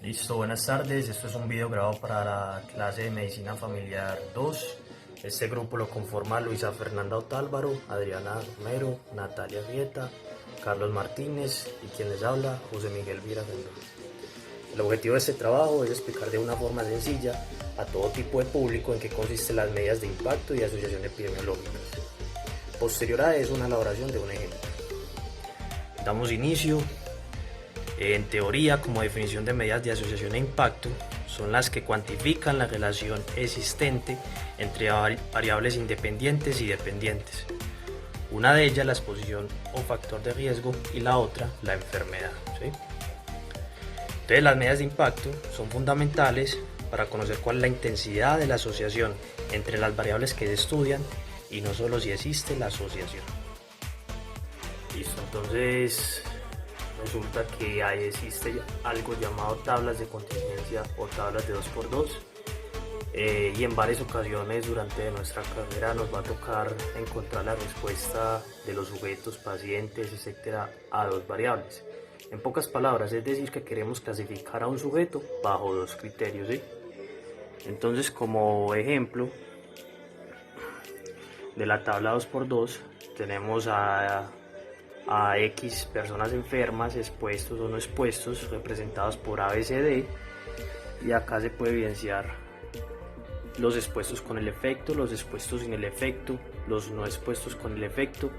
Listo, buenas tardes. Esto es un video grabado para la clase de Medicina Familiar 2. Este grupo lo conforma Luisa Fernanda Otálvaro, Adriana Romero, Natalia Rieta, Carlos Martínez y quien les habla, José Miguel Vira Rendón. El objetivo de este trabajo es explicar de una forma sencilla a todo tipo de público en qué consisten las medidas de impacto y asociación epidemiológicas. Posterior a eso, una elaboración de un ejemplo. Damos inicio. En teoría, como definición de medidas de asociación e impacto, son las que cuantifican la relación existente entre variables independientes y dependientes. Una de ellas la exposición o factor de riesgo y la otra la enfermedad. ¿Sí? Entonces, las medidas de impacto son fundamentales para conocer cuál es la intensidad de la asociación entre las variables que se estudian y no solo si existe la asociación. Listo, entonces resulta que ahí existe algo llamado tablas de contingencia o tablas de 2x2 y en varias ocasiones durante nuestra carrera nos va a tocar encontrar la respuesta de los sujetos, pacientes, etcétera, a dos variables. En pocas palabras, es decir, que queremos clasificar a un sujeto bajo dos criterios, ¿sí? Entonces, como ejemplo de la tabla 2x2 tenemos a X personas enfermas, expuestos o no expuestos, representados por ABCD, y acá se puede evidenciar los expuestos con el efecto, los expuestos sin el efecto, los no expuestos con el efecto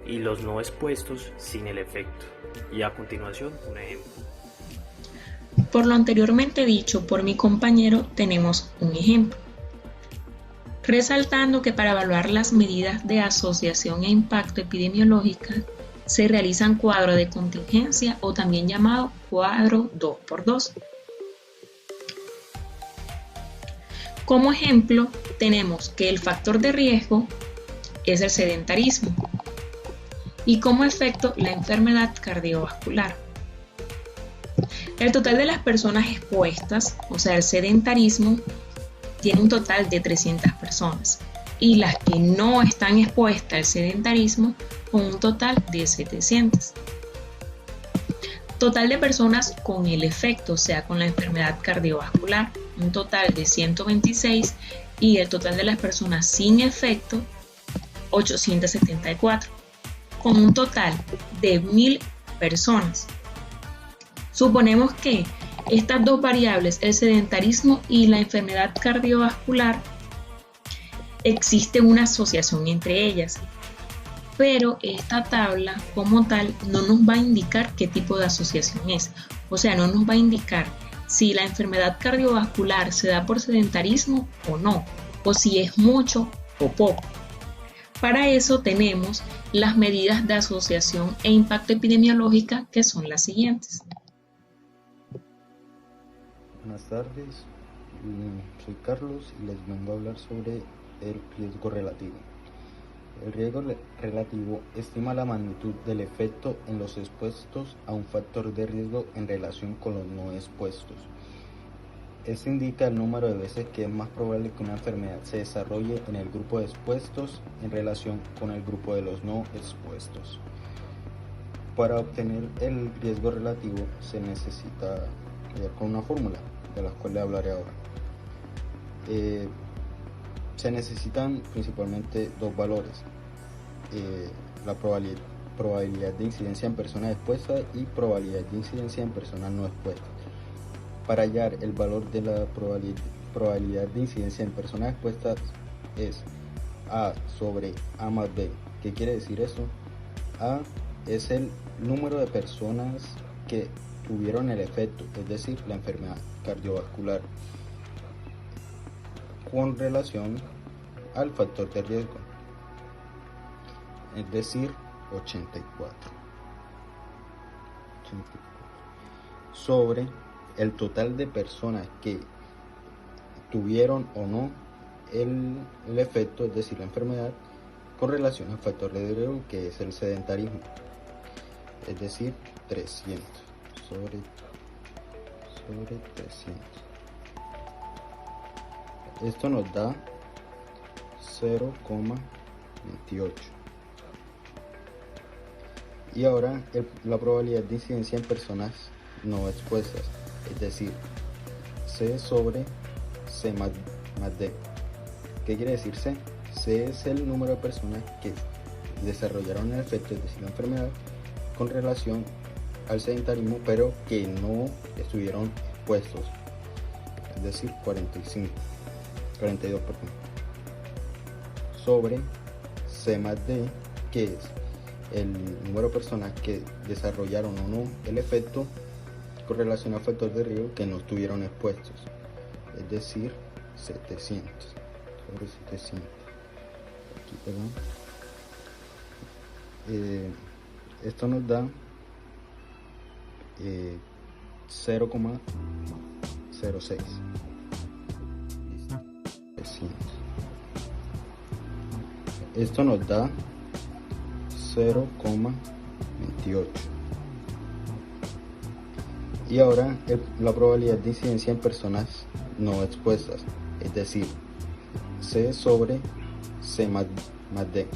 y los no expuestos sin el efecto. Y a continuación, un ejemplo. Por lo anteriormente dicho por mi compañero, tenemos un ejemplo. Resaltando que para evaluar las medidas de asociación e impacto epidemiológica se realizan cuadros de contingencia o también llamado cuadro 2x2. Como ejemplo, tenemos que el factor de riesgo es el sedentarismo y como efecto la enfermedad cardiovascular. El total de las personas expuestas, o sea, el sedentarismo, tiene un total de 300 personas y las que no están expuestas al sedentarismo con un total de 700. Total de personas con el efecto, o sea, con la enfermedad cardiovascular, un total de 126 y el total de las personas sin efecto, 874, con un total de 1000 personas. Suponemos que estas dos variables, el sedentarismo y la enfermedad cardiovascular, existe una asociación entre ellas, pero esta tabla como tal no nos va a indicar qué tipo de asociación es, o sea, no nos va a indicar si la enfermedad cardiovascular se da por sedentarismo o no, o si es mucho o poco. Para eso tenemos las medidas de asociación e impacto epidemiológica, que son las siguientes. Buenas tardes, soy Carlos y les vengo a hablar sobre el riesgo relativo. El riesgo relativo estima la magnitud del efecto en los expuestos a un factor de riesgo en relación con los no expuestos. Esto indica el número de veces que es más probable que una enfermedad se desarrolle en el grupo de expuestos en relación con el grupo de los no expuestos. Para obtener el riesgo relativo se necesita con una fórmula de la cual le hablaré ahora. Se necesitan principalmente dos valores, la probabilidad de incidencia en personas expuestas y probabilidad de incidencia en personas no expuestas. Para hallar el valor de la probabilidad de incidencia en personas expuestas es A sobre A más B. ¿Qué quiere decir eso? A es el número de personas que tuvieron el efecto, es decir, la enfermedad cardiovascular, con relación al factor de riesgo, es decir, 84 sobre el total de personas que tuvieron o no el efecto, es decir, la enfermedad, con relación al factor de riesgo, que es el sedentarismo, es decir, 300 sobre 300. Esto nos da 0,28. Y ahora la probabilidad de incidencia en personas no expuestas. es decir, C sobre C más D. ¿Qué quiere decir C? C es el número de personas que desarrollaron el efecto, es decir, la enfermedad, con relación al sedentarismo, pero que no estuvieron expuestos, es decir, 42, sobre C más D, que es el número de personas que desarrollaron o no el efecto con relación a factores de riesgo que no estuvieron expuestos, es decir, 700 sobre 700. Aquí, perdón. Esto nos da 0,06. Esto nos da 0,28. Y ahora la probabilidad de incidencia en personas no expuestas, es decir, C sobre C más D.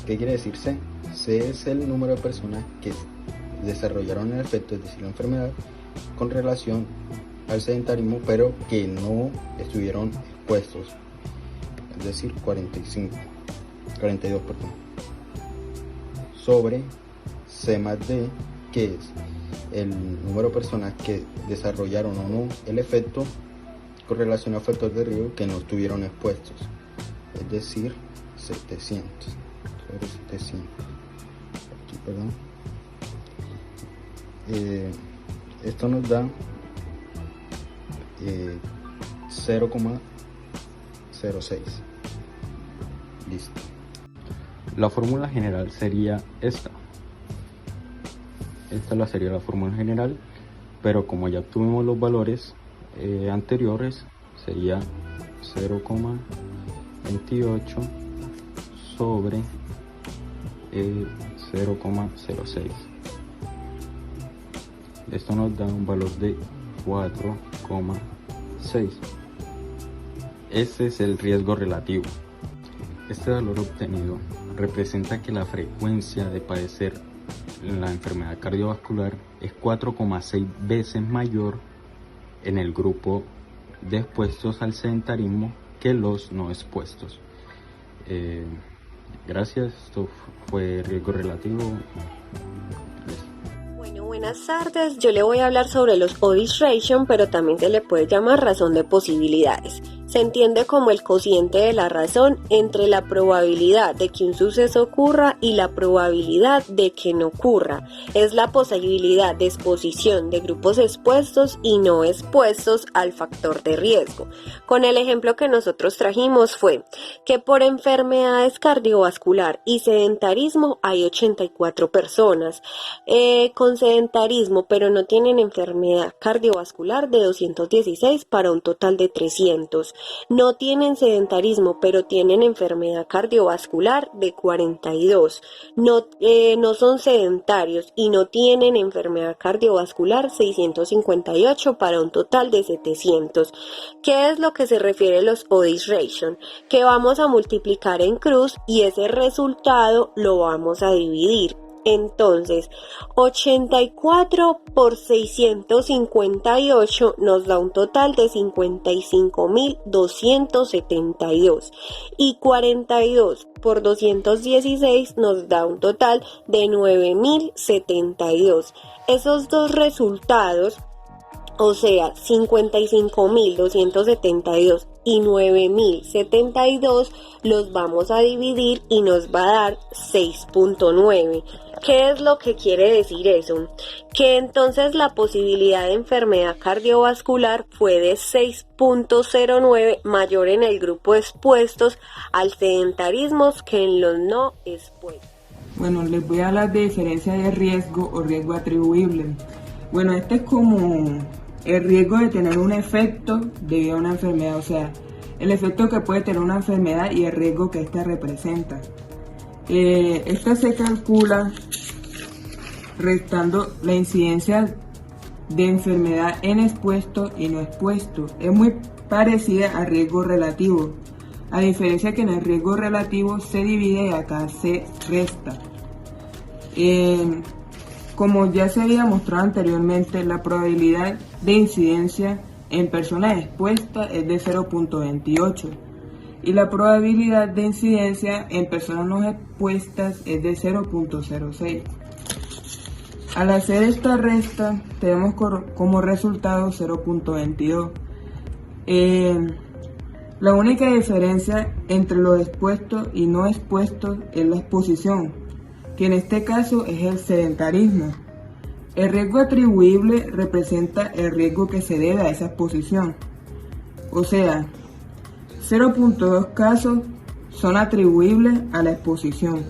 ¿Qué quiere decir C? C es el número de personas que desarrollaron el efecto, es decir, la enfermedad, con relación al sedentarismo, pero que no estuvieron expuestos, es decir, 42, sobre C más D, que es el número de personas que desarrollaron o no el efecto con relación a factores de riesgo que no estuvieron expuestos, es decir, 700 sobre 700. Aquí, perdón. Esto nos da 0,06. Listo. La fórmula general sería esta. Esta sería la fórmula general, pero como ya obtuvimos los valores anteriores, sería 0,28 sobre 0,06. Esto nos da un valor de 4,6. Este es el riesgo relativo. Este valor obtenido representa que la frecuencia de padecer la enfermedad cardiovascular es 4,6 veces mayor en el grupo de expuestos al sedentarismo que los no expuestos. Gracias, esto fue riesgo relativo. Bueno, buenas tardes. Yo le voy a hablar sobre los odds ratio, pero también se le puede llamar razón de posibilidades. Se entiende como el cociente de la razón entre la probabilidad de que un suceso ocurra y la probabilidad de que no ocurra. Es la posibilidad de exposición de grupos expuestos y no expuestos al factor de riesgo. Con el ejemplo que nosotros trajimos fue que por enfermedades cardiovascular y sedentarismo hay 84 personas con sedentarismo, pero no tienen enfermedad cardiovascular, de 216 para un total de 300. No tienen sedentarismo, pero tienen enfermedad cardiovascular, de 42. No son sedentarios y no tienen enfermedad cardiovascular, 658 para un total de 700. ¿Qué es lo que se refiere a los odds ratio? Que vamos a multiplicar en cruz y ese resultado lo vamos a dividir. Entonces, 84 por 658 nos da un total de 55.272 y 42 por 216 nos da un total de 9.072. Esos dos resultados, o sea, 55.272 y 9.072, los vamos a dividir y nos va a dar 6.9. ¿Qué es lo que quiere decir eso? Que entonces la posibilidad de enfermedad cardiovascular fue de 6.09 mayor en el grupo de expuestos al sedentarismo que en los no expuestos. Bueno, les voy a hablar de diferencia de riesgo o riesgo atribuible. Bueno, este es como el riesgo de tener un efecto debido a una enfermedad, o sea, el efecto que puede tener una enfermedad y el riesgo que ésta representa. Esta se calcula restando la incidencia de enfermedad en expuesto y no expuesto. Es muy parecida al riesgo relativo, a diferencia que en el riesgo relativo se divide y acá se resta. Como ya se había mostrado anteriormente, la probabilidad de incidencia en personas expuestas es de 0.28 y la probabilidad de incidencia en personas no expuestas es de 0.06. Al hacer esta resta tenemos como resultado 0.22. La única diferencia entre los expuestos y no expuestos es la exposición, que en este caso es el sedentarismo. El riesgo atribuible representa el riesgo que se debe a esa exposición. O sea, 0.2 casos son atribuibles a la exposición.